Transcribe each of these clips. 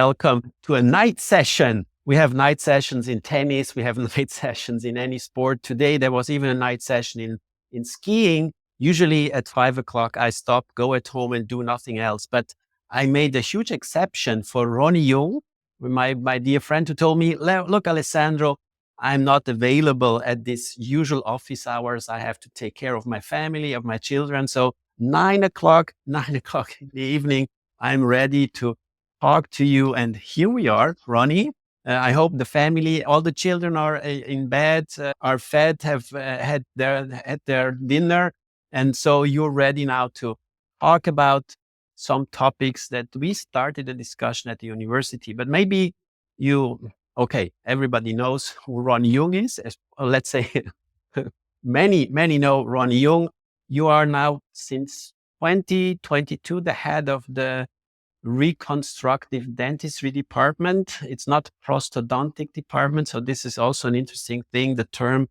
Welcome to a night session. We have night sessions in tennis. We have night sessions in any sport. Today, there was even a night session in skiing. Usually at 5 o'clock, I stop, go at home and do nothing else. But I made a huge exception for Ronnie Jung, my dear friend, who told me, look, Alessandro, I'm not available at this usual office hours. I have to take care of my family, of my children. So 9 o'clock in the evening, I'm ready to talk to you. And here we are, Ronnie. I hope the family, all the children are in bed, are fed, have had their dinner. And so you're ready now to talk about some topics that we started a discussion at the university. But maybe everybody knows who Ronnie Jung is. Let's say many know Ronnie Jung. You are now since 2022 the head of the reconstructive dentistry department. It's not prosthodontic department. So this is also an interesting thing. The term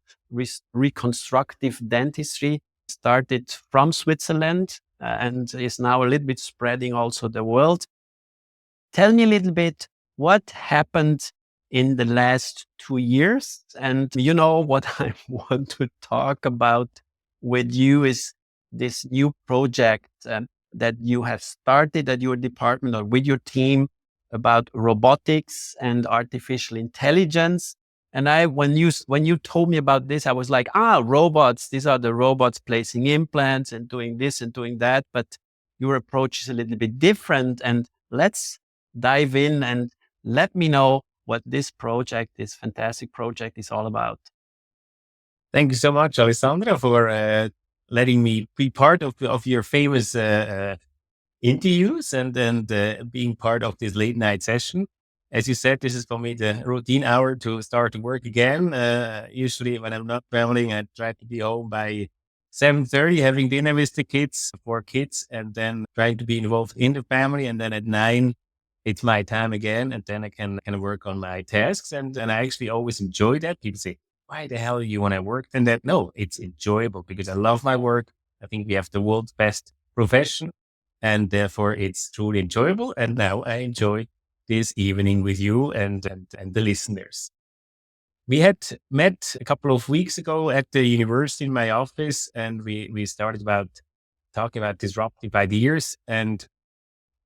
reconstructive dentistry started from Switzerland and is now a little bit spreading also the world. Tell me a little bit what happened in the last 2 years. And you know what I want to talk about with you is this new project that you have started at your department or with your team about robotics and artificial intelligence. And when you told me about this, I was like, robots, these are the robots placing implants and doing this and doing that. But your approach is a little bit different. And let's dive in and let me know what this project, this fantastic project is all about. Thank you so much, Alessandra, for letting me be part of your famous interviews and being part of this late night session. As you said, this is for me the routine hour to start to work again. Usually when I'm not traveling, I try to be home by 7:30, having dinner with the kids, 4 kids, and then trying to be involved in the family. And then at 9, it's my time again. And then I can work on my tasks. And I actually always enjoy that. People say, why the hell you want to work? And that, no, it's enjoyable because I love my work. I think we have the world's best profession and therefore it's truly enjoyable. And now I enjoy this evening with you and the listeners. We had met a couple of weeks ago at the university in my office, and we started talking about disruptive ideas. And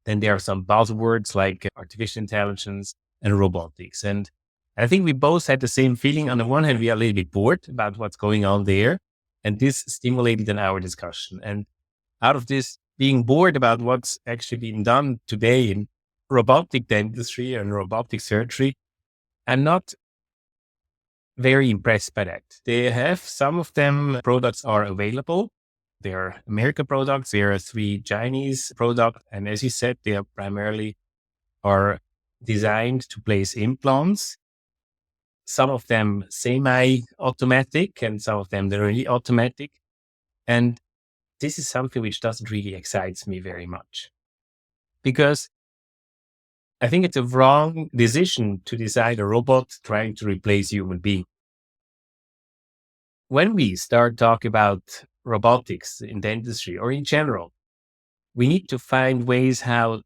then there are some buzzwords like artificial intelligence and robotics. And I think we both had the same feeling. On the one hand, we are a little bit bored about what's going on there. And this stimulated in our discussion. And out of this being bored about what's actually being done today in robotic dentistry and robotic surgery, I'm not very impressed by that. They have some of them products are available. They are American products. There are 3 Chinese products. And as you said, they are primarily are designed to place implants. Some of them semi-automatic and some of them they're really automatic. And this is something which doesn't really excite me very much because I think it's a wrong decision to design a robot trying to replace human being. When we start talking about robotics in dentistry or in general, we need to find ways how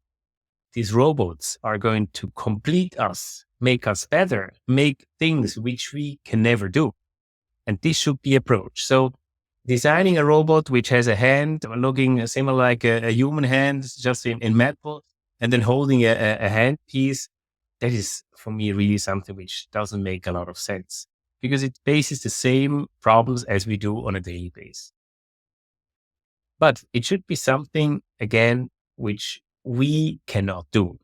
these robots are going to complete us, make us better, make things which we can never do. And this should be approach. So designing a robot which has a hand looking similar like a human hand, just in metal, and then holding a hand piece, that is for me really something which doesn't make a lot of sense because it faces the same problems as we do on a daily basis. But it should be something, again, which we cannot do.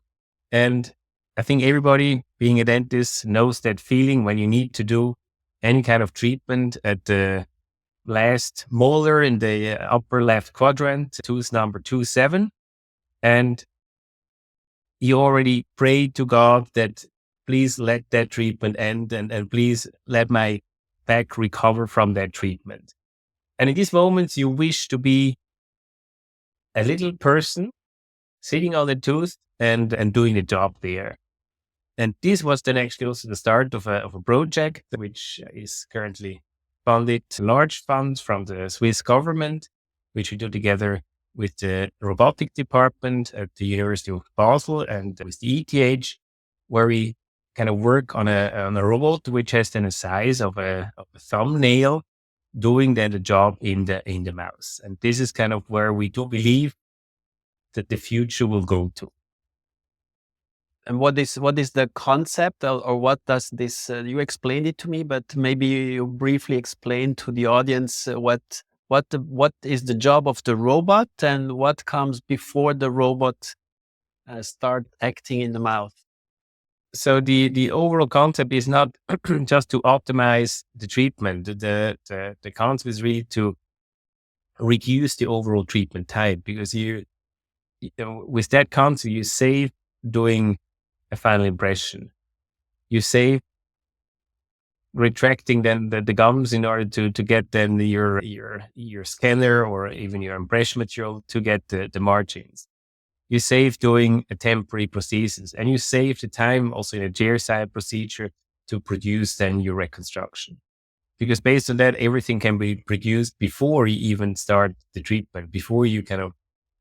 And I think everybody being a dentist knows that feeling when you need to do any kind of treatment at the last molar in the upper left quadrant, tooth number 27. And you already pray to God that please let that treatment end and please let my back recover from that treatment. And in these moments, you wish to be a little person sitting on the tooth and doing the job there. And this was then actually also the start of a project, which is currently funded large funds from the Swiss government, which we do together with the robotic department at the University of Basel and with the ETH. where we kind of work on a robot which has then a size of a thumbnail, doing then the job in the mouse. And this is kind of where we do believe that the future will go to. And what is the concept, or what does this? You explained it to me, but maybe you briefly explain to the audience what is the job of the robot and what comes before the robot start acting in the mouth. So the overall concept is not just to optimize the treatment. The concept is really to reduce the overall treatment time, because you know, with that concept, you save doing a final impression. You save retracting then the gums in order to get then your scanner or even your impression material to get the margins. You save doing a temporary prosthesis, and you save the time also in a chairside procedure to produce then your reconstruction. Because based on that, everything can be produced before you even start the treatment, before you kind of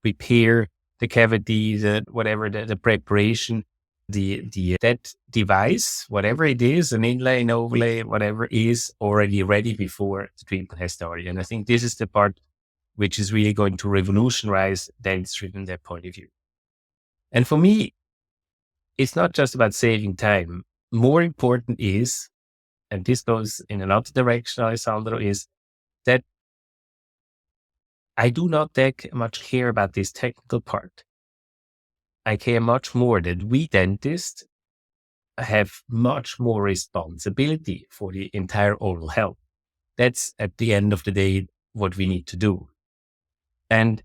prepare the cavity, the preparation, that device, whatever it is, an inlay, an overlay, whatever, is already ready before the treatment has started. And I think this is the part which is really going to revolutionize dentistry from that point of view. And for me, it's not just about saving time. More important is, and this goes in another direction, Alessandro, is that I do not take much care about this technical part. I care much more that we dentists have much more responsibility for the entire oral health. That's at the end of the day what we need to do. And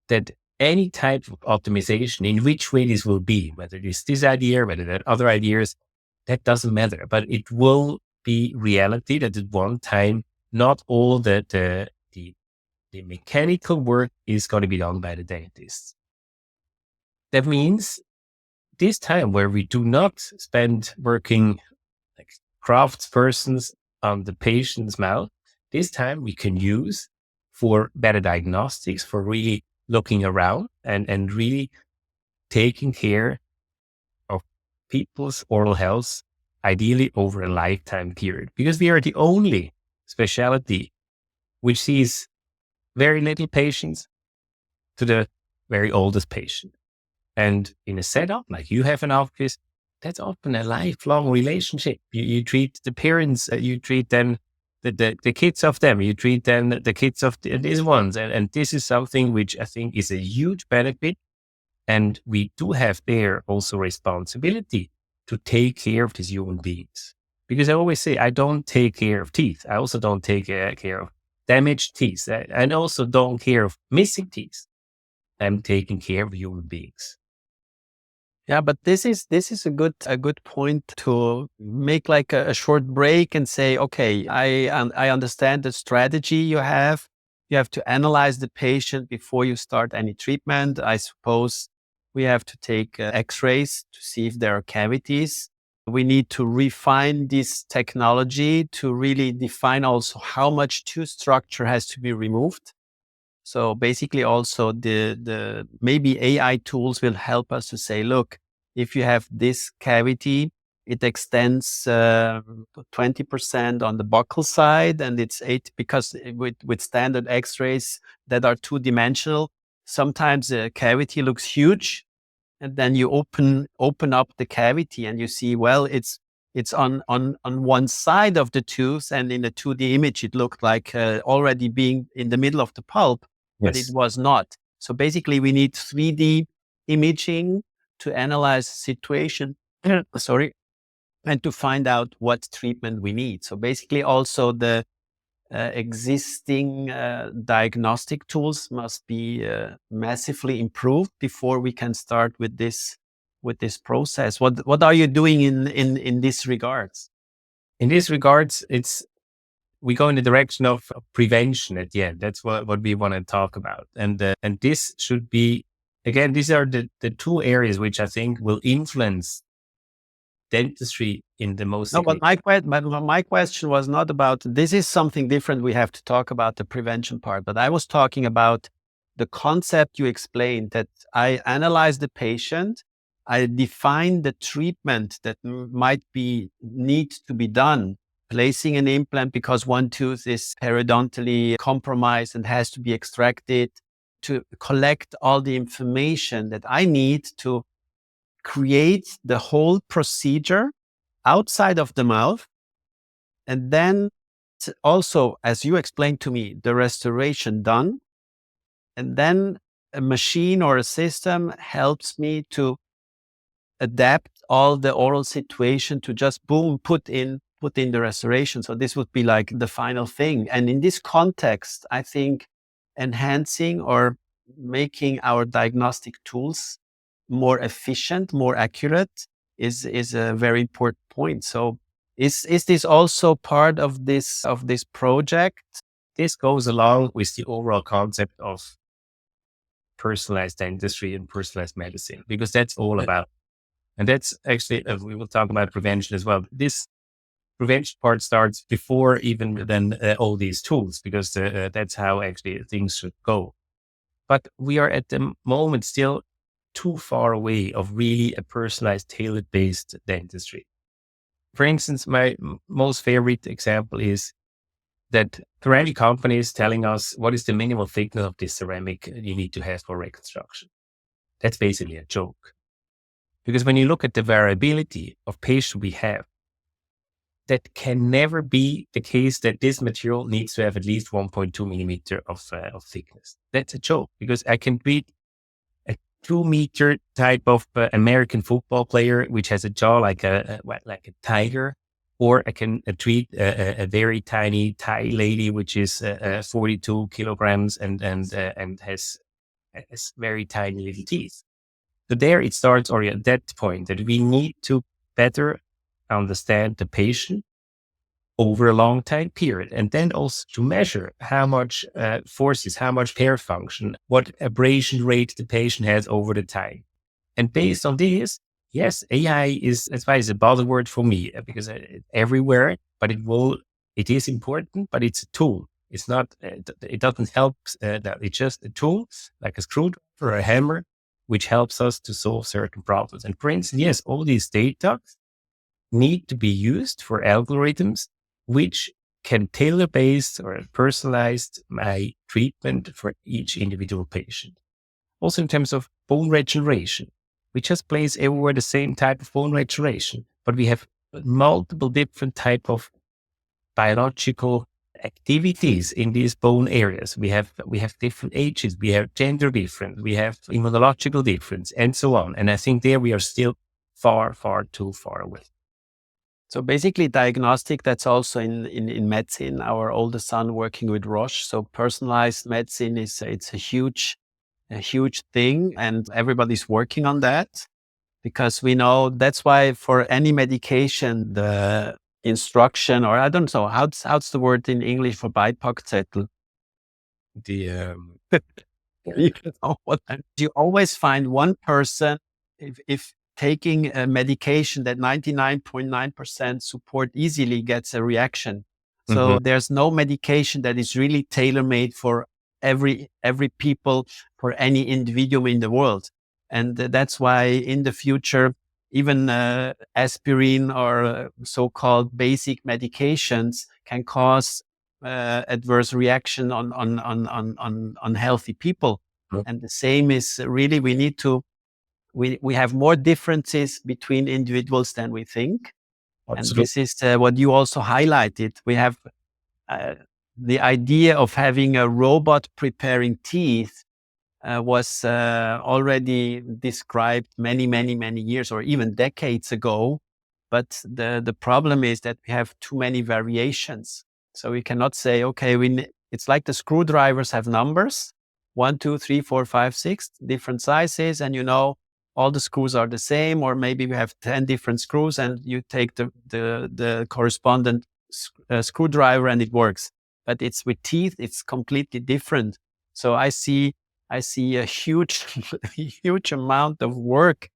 that any type of optimization, in which way this will be, whether it is this idea, whether there are other ideas, that doesn't matter. But it will be reality that at one time, not all the mechanical work is going to be done by the dentists. That means this time where we do not spend working like craftspersons on the patient's mouth, this time we can use for better diagnostics, for really looking around and really taking care of people's oral health, ideally over a lifetime period. Because we are the only specialty which sees very little patients to the very oldest patient. And in a setup like you have an office, that's often a lifelong relationship. You treat the parents, you treat them, the kids of them, you treat them, the kids of these ones. And this is something which I think is a huge benefit. And we do have there also responsibility to take care of these human beings. Because I always say, I don't take care of teeth. I also don't take care of damaged teeth. I also don't care of missing teeth. I'm taking care of human beings. Yeah, but this is a good point to make like a short break and say, okay, I understand the strategy you have. You have to analyze the patient before you start any treatment. I suppose we have to take X-rays to see if there are cavities. We need to refine this technology to really define also how much tooth structure has to be removed. So basically also the maybe AI tools will help us to say, look, if you have this cavity, it extends 20% on the buccal side, and it's 8 because with standard X-rays that are two-dimensional, sometimes the cavity looks huge, and then you open up the cavity and you see, well, it's on one side of the tooth, and in the 2D image it looked like already being in the middle of the pulp. But it was not. So basically, we need 3D imaging to analyze the situation, and to find out what treatment we need. So basically, also the existing diagnostic tools must be massively improved before we can start with this process. What are you doing in this regards? In this regards, we go in the direction of prevention at the end. That's what we want to talk about. And this should be, again, these are the two areas which I think will influence dentistry in the most. No, but my question was not about, this is something different. We have to talk about the prevention part, but I was talking about the concept you explained, that I analyze the patient I define the treatment that might need to be done. Placing an implant because one tooth is periodontally compromised and has to be extracted, to collect all the information that I need to create the whole procedure outside of the mouth. And then also, as you explained to me, the restoration done. And then a machine or a system helps me to adapt all the oral situation to just boom, put in the restoration. So this would be like the final thing. And in this context, I think enhancing or making our diagnostic tools more efficient, more accurate is a very important point. So is this also part of this project? This goes along with the overall concept of personalized dentistry and personalized medicine, because that's all about. And that's actually, we will talk about prevention as well. This prevention part starts before even then all these tools, because that's how actually things should go. But we are at the moment still too far away of really a personalized, tailored-based dentistry. For instance, my most favorite example is that ceramic companies telling us what is the minimal thickness of this ceramic you need to have for reconstruction. That's basically a joke. Because when you look at the variability of patients we have, that can never be the case that this material needs to have at least 1.2 millimeter of thickness. That's a joke, because I can treat a 2-meter type of American football player, which has a jaw like a tiger, or I can treat a very tiny Thai lady, which is 42 kilograms and has very tiny little teeth. So there it starts, or at that point, that we need to better understand the patient over a long time period, and then also to measure how much forces, how much pair function, what abrasion rate the patient has over the time. And based on this, yes, AI that's why it's a buzzword for me, because everywhere, but it is important, but it's a tool. It's not, it doesn't help, it's just a tool, like a screwdriver or a hammer, which helps us to solve certain problems. And for instance, yes, all these data need to be used for algorithms which can tailor-based or personalized my treatment for each individual patient. Also in terms of bone regeneration, we just place everywhere the same type of bone regeneration, but we have multiple different type of biological activities in these bone areas. We have different ages, we have gender difference, we have immunological difference, and so on. And I think there we are still far, far too far away. So basically diagnostic, that's also in medicine. Our oldest son working with Roche. So personalized medicine it's a huge thing, and everybody's working on that, because we know that's why for any medication, the instruction, or I don't know, how's the word in English for Beipackzettel? You know what you always find one person, if taking a medication that 99.9% support easily, gets a reaction. So there's no medication that is really tailor-made for every people, for any individual in the world. And that's why in the future, even aspirin or so-called basic medications can cause adverse reaction on healthy people. And the same is really, we have more differences between individuals than we think. Absolutely. And this is what you also highlighted. We have the idea of having a robot preparing teeth was already described many years or even decades ago. But the problem is that we have too many variations. So we cannot say, okay, it's like the screwdrivers have numbers, 1, 2, 3, 4, 5, 6, different sizes. And all the screws are the same, or maybe we have 10 different screws and you take the correspondent screwdriver and it works. But it's with teeth, it's completely different. So I see a huge amount of work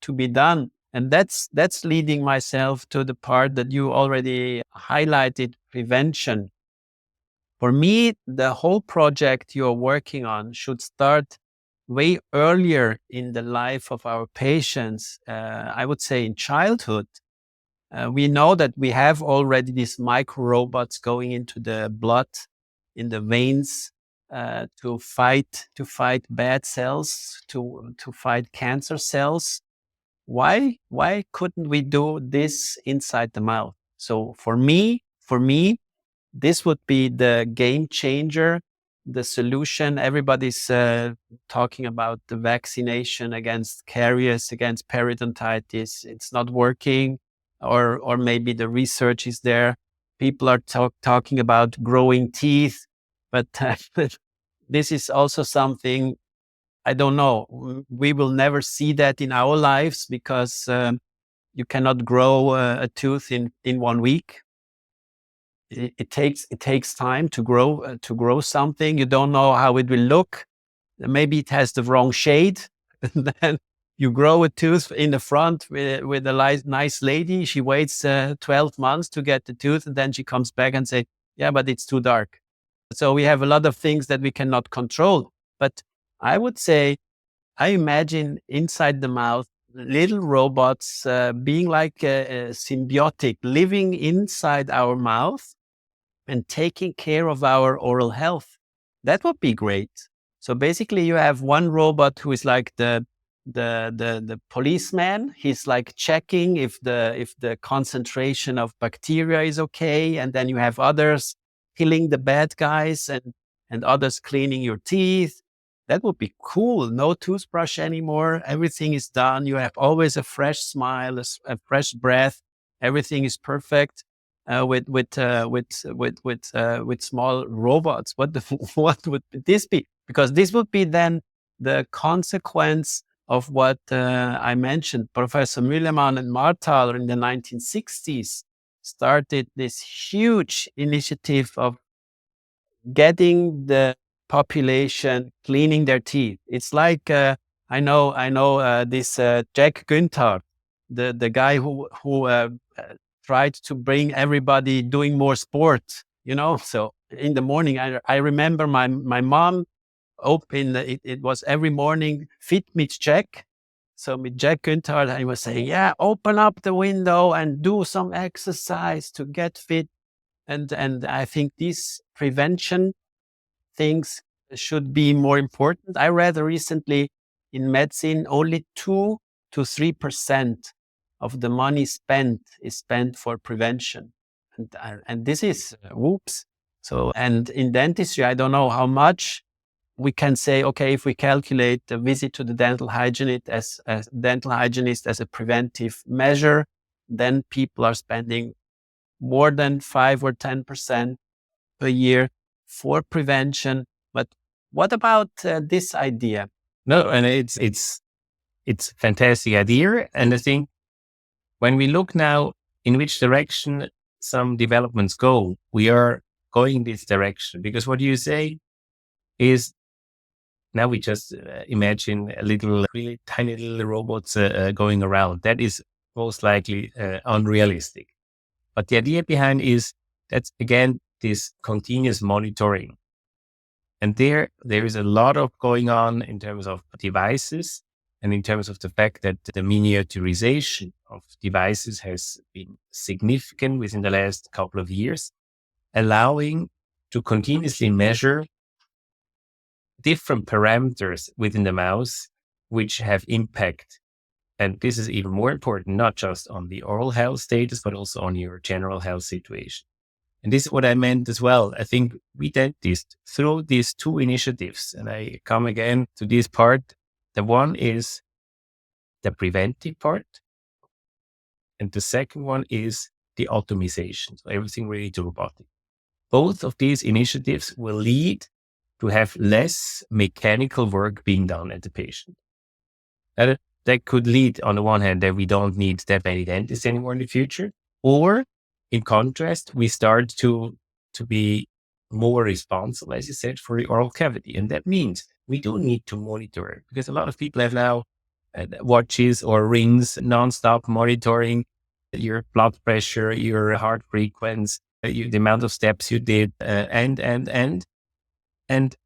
to be done. And that's leading myself to the part that you already highlighted, prevention. For me, the whole project you're working on should start way earlier in the life of our patients, I would say in childhood. We know that we have already these micro robots going into the blood, in the veins, to fight bad cells, to fight cancer cells. Why couldn't we do this inside the mouth? So for me, this would be the game changer, the solution. Everybody's talking about the vaccination against caries, against periodontitis. It's not working, or maybe the research is there. People are talking about growing teeth, but this is also something I don't know. We will never see that in our lives because you cannot grow a tooth in 1 week. It takes time to grow something. You don't know how it will look. Maybe it has the wrong shade. And then you grow a tooth in the front with a nice lady. She waits 12 months to get the tooth, and then she comes back and say, "Yeah, but it's too dark." So we have a lot of things that we cannot control. But I would say I imagine inside the mouth little robots being like a symbiotic, living inside our mouth and taking care of our oral health. That would be great. So basically, you have one robot who is like the policeman. He's like checking if the concentration of bacteria is okay, and then you have others killing the bad guys and others cleaning your teeth. That would be cool. No toothbrush anymore. Everything is done. You have always a fresh smile, a fresh breath. Everything is perfect with small robots. What would this be? Because this would be then the consequence of what I mentioned. Professor Müllermann and Marthaler in the 1960s started this huge initiative of getting the population cleaning their teeth. It's like I know this Jack Günther, the guy who tried to bring everybody doing more sport. So in the morning, I remember my mom open it was every morning fit mit Jack. So with Jack Günther, I was saying, yeah, open up the window and do some exercise to get fit. And I think these prevention things should be more important. I read recently in medicine, only 2 to 3% of the money spent is spent for prevention. And this is whoops. So, and in dentistry, I don't know how much we can say, okay, if we calculate the visit to the dental hygienist as a preventive measure, then people are spending more than 5 or 10% per year for prevention. But what about this idea? No, and it's fantastic idea. And I think when we look now in which direction some developments go, we are going this direction, because what you say is now we just imagine a little, really tiny little robots going around. That is most likely unrealistic. But the idea behind is that's again this continuous monitoring. And there is a lot of going on in terms of devices and in terms of the fact that the miniaturization of devices has been significant within the last couple of years, allowing to continuously measure different parameters within the mouse, which have impact. And this is even more important, not just on the oral health status, but also on your general health situation. And this is what I meant as well. I think we dentists, through these two initiatives, and I come again to this part, the one is the preventive part, and the second one is the optimization. So everything related to robotics. Both of these initiatives will lead to have less mechanical work being done at the patient. And that could lead, on the one hand, that we don't need that many dentists anymore in the future, or in contrast, we start to be more responsible, as you said, for the oral cavity. And that means we do need to monitor it, because a lot of people have now watches or rings, nonstop monitoring your blood pressure, your heart frequency, the amount of steps you did, and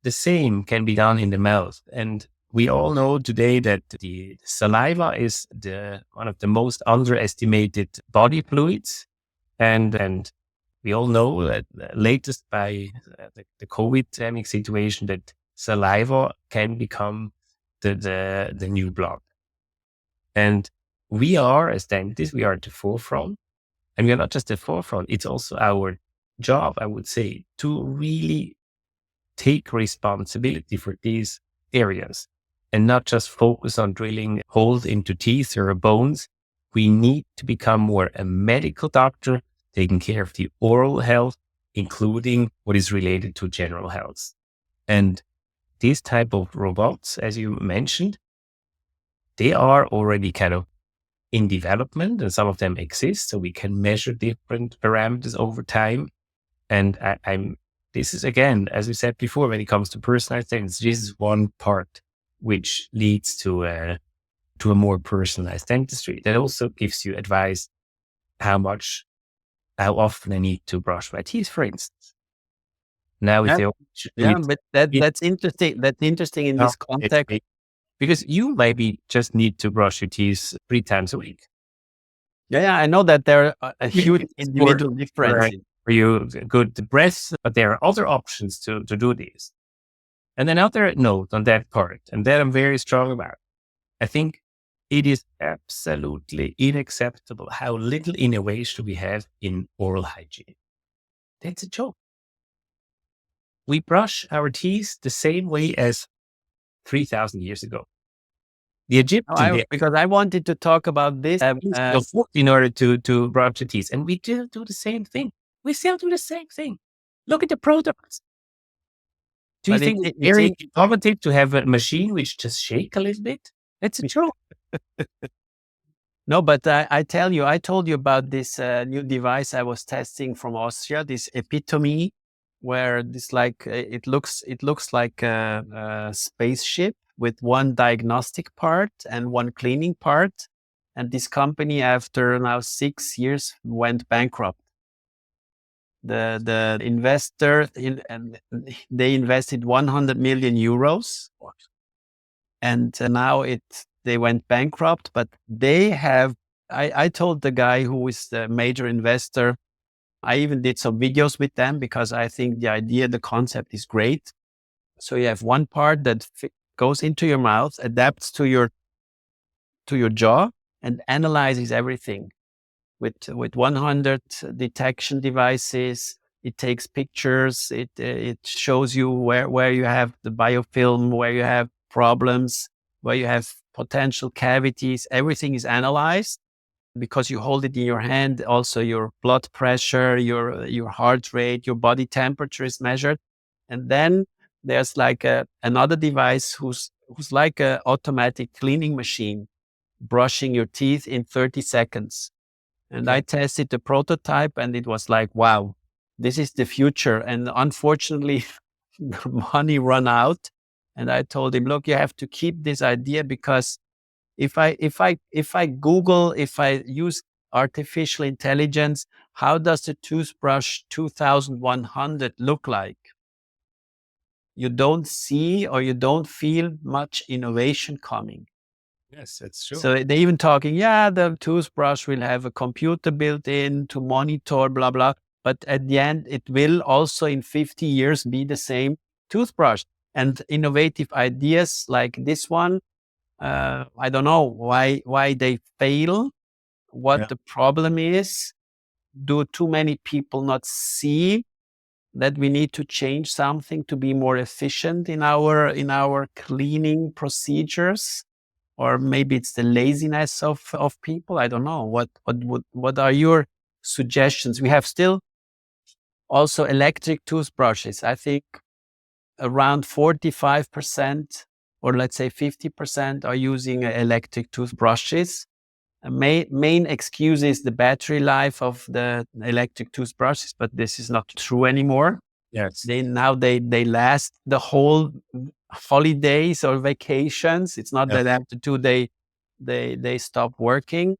the same can be done in the mouth. And we all know today that the saliva is one of the most underestimated body fluids. And we all know that latest by the COVID pandemic situation that saliva can become the new blood. And we are, as dentists, we are at the forefront. And we are not just the forefront, it's also our job, I would say, to really take responsibility for these areas and not just focus on drilling holes into teeth or bones. We need to become more a medical doctor, taking care of the oral health, including what is related to general health. And these type of robots, as you mentioned, they are already kind of in development, and some of them exist, so we can measure different parameters over time. And this is, again, as we said before, when it comes to personalized dentistry, this is one part which leads to a more personalized dentistry. That also gives you advice how often I need to brush my teeth, for instance. Now, if Yeah, they should do yeah, it, but that's interesting. That's interesting in this context. because you maybe just need to brush your teeth 3 times a week. Yeah, I know that there are a huge It's individual differences. for you good breath, but there are other options to do this. And another note on that part, and that I'm very strong about. I think it is absolutely unacceptable how little innovation we have in oral hygiene. That's a joke. We brush our teeth the same way as 3,000 years ago. The Egyptian, they Because I wanted to talk about this. in order to brush the teeth, and we still do the same thing. We still do the same thing. Look at the products. Do you But think it's very innovative to have a machine which just shake a little bit? That's a joke. No, but I told you about this new device I was testing from Austria, this epitome, where this it looks like a spaceship with one diagnostic part and one cleaning part. And this company, after now 6 years, went bankrupt. The investor and they invested 100 million euros, and now they went bankrupt. But they have. I told the guy who is the major investor. I even did some videos with them because I think the idea, the concept is great. So you have one part that goes into your mouth, adapts to your jaw, and analyzes everything with 100 detection devices. It takes pictures. It shows you where you have the biofilm, where you have problems, where you have potential cavities. Everything is analyzed because you hold it in your hand. Also, your blood pressure, your heart rate, your body temperature is measured. And then there's like another device who's like an automatic cleaning machine, brushing your teeth in 30 seconds. And I tested the prototype, and it was like, wow, this is the future. And unfortunately, the money ran out. And I told him, look, you have to keep this idea, because if I Google, if I use artificial intelligence, how does the toothbrush 2100 look like? You don't see or you don't feel much innovation coming. Yes, that's true. So they even talking, yeah, the toothbrush will have a computer built in to monitor, blah, blah. But at the end, it will also in 50 years be the same toothbrush. And innovative ideas like this one, I don't know why they fail, what the problem is. Do too many people not see that we need to change something to be more efficient in our cleaning procedures? Or maybe it's the laziness of people. I don't know. What are your suggestions? We have still also electric toothbrushes. I think around 45%, or let's say 50%, are using electric toothbrushes. A main excuse is the battery life of the electric toothbrushes, but this is not true anymore. Yes. They last the whole holidays or vacations. It's not that after 2 days they stop working.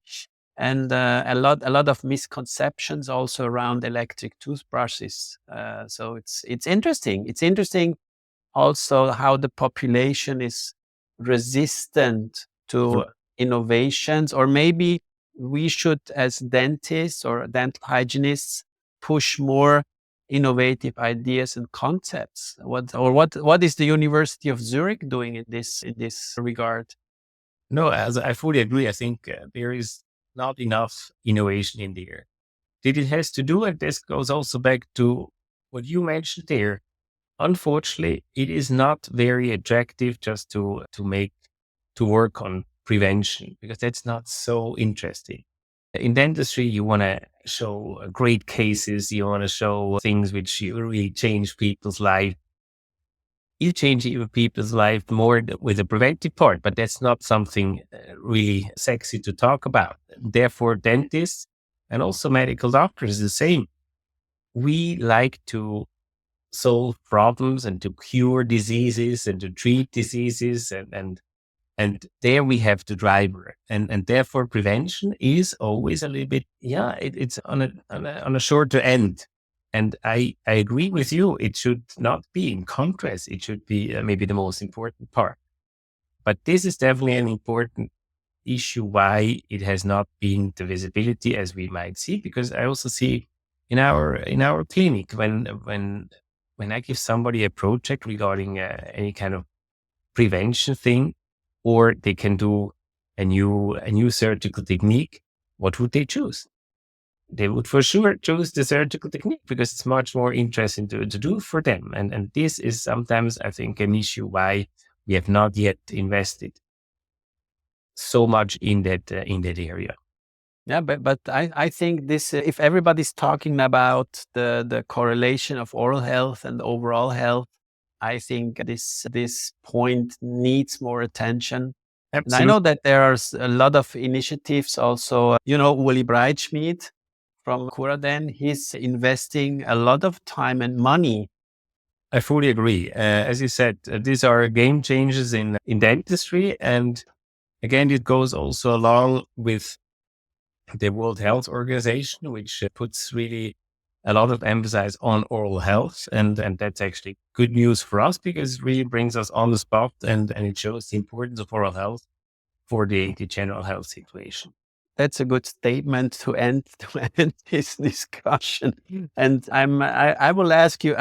And a lot of misconceptions also around electric toothbrushes. So it's interesting. It's interesting also how the population is resistant to innovations, or maybe we should, as dentists or dental hygienists, push more innovative ideas and concepts? What is the University of Zurich doing in this regard? No, as I fully agree. I think there is not enough innovation in there. That it has to do, and this goes also back to what you mentioned there. Unfortunately, it is not very attractive just to work on prevention, because that's not so interesting. In dentistry, you want to show great cases. You want to show things which you really change people's life. You change even people's life more with the preventive part, but that's not something really sexy to talk about. Therefore, dentists and also medical doctors is the same. We like to solve problems and to cure diseases and to treat diseases, and there we have the driver, and therefore prevention is always a little bit, it's on a shorter end. And I agree with you. It should not be in contrast. It should be maybe the most important part. But this is definitely an important issue why it has not been the visibility as we might see. Because I also see in our clinic, when I give somebody a project regarding any kind of prevention thing, or they can do a new surgical technique, what would they choose? They would for sure choose the surgical technique because it's much more interesting to do for them. And this is sometimes, I think, an issue why we have not yet invested so much in that area. Yeah, but I think this, if everybody's talking about the correlation of oral health and overall health, I think this point needs more attention. And I Absolutely. know that there are a lot of initiatives also. Uli Breitschmidt from Curaden, he's investing a lot of time and money. I fully agree. As you said, these are game changers in dentistry. And again, it goes also along with the World Health Organization, which puts really a lot of emphasis on oral health. And that's actually good news for us because it really brings us on the spot, and it shows the importance of oral health for the general health situation. That's a good statement to end this discussion. And I will ask you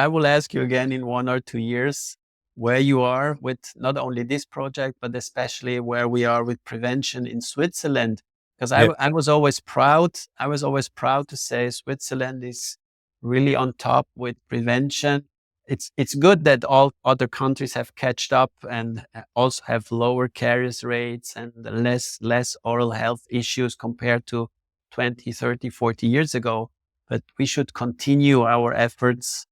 again in 1 or 2 years where you are with not only this project, but especially where we are with prevention in Switzerland. Because Yeah. I was always proud. I was always proud to say Switzerland is really on top with prevention. It's good that all other countries have catched up and also have lower caries rates and less oral health issues compared to 20, 30, 40 years ago. But we should continue our efforts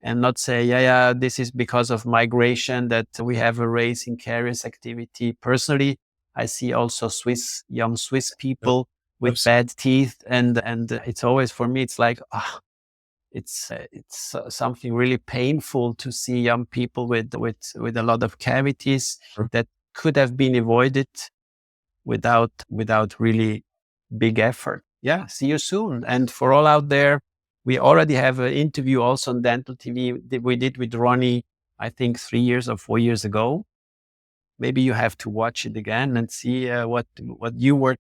and not say, yeah, this is because of migration that we have a raise in caries activity. Personally, I see also young Swiss people with bad teeth, and it's always, for me, it's like, it's something really painful to see young people with a lot of cavities that could have been avoided without really big effort. Yeah, see you soon. And for all out there, we already have an interview also on Dental TV that we did with Ronnie, I think 3 years or 4 years ago. Maybe you have to watch it again and see what you were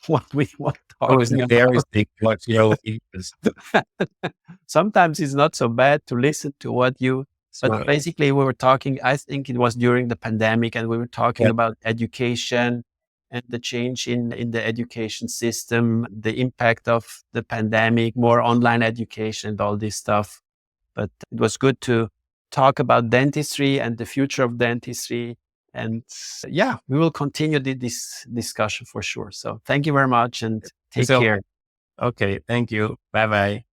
what we were I was talking there about. what Sometimes it's not so bad to listen to what you, but so basically we were talking, I think it was during the pandemic, and we were talking yeah. about education and the change in the education system, the impact of the pandemic, more online education and all this stuff. But it was good to talk about dentistry and the future of dentistry. And yeah, we will continue this discussion for sure. So thank you very much and take So care. okay, thank you. Bye bye.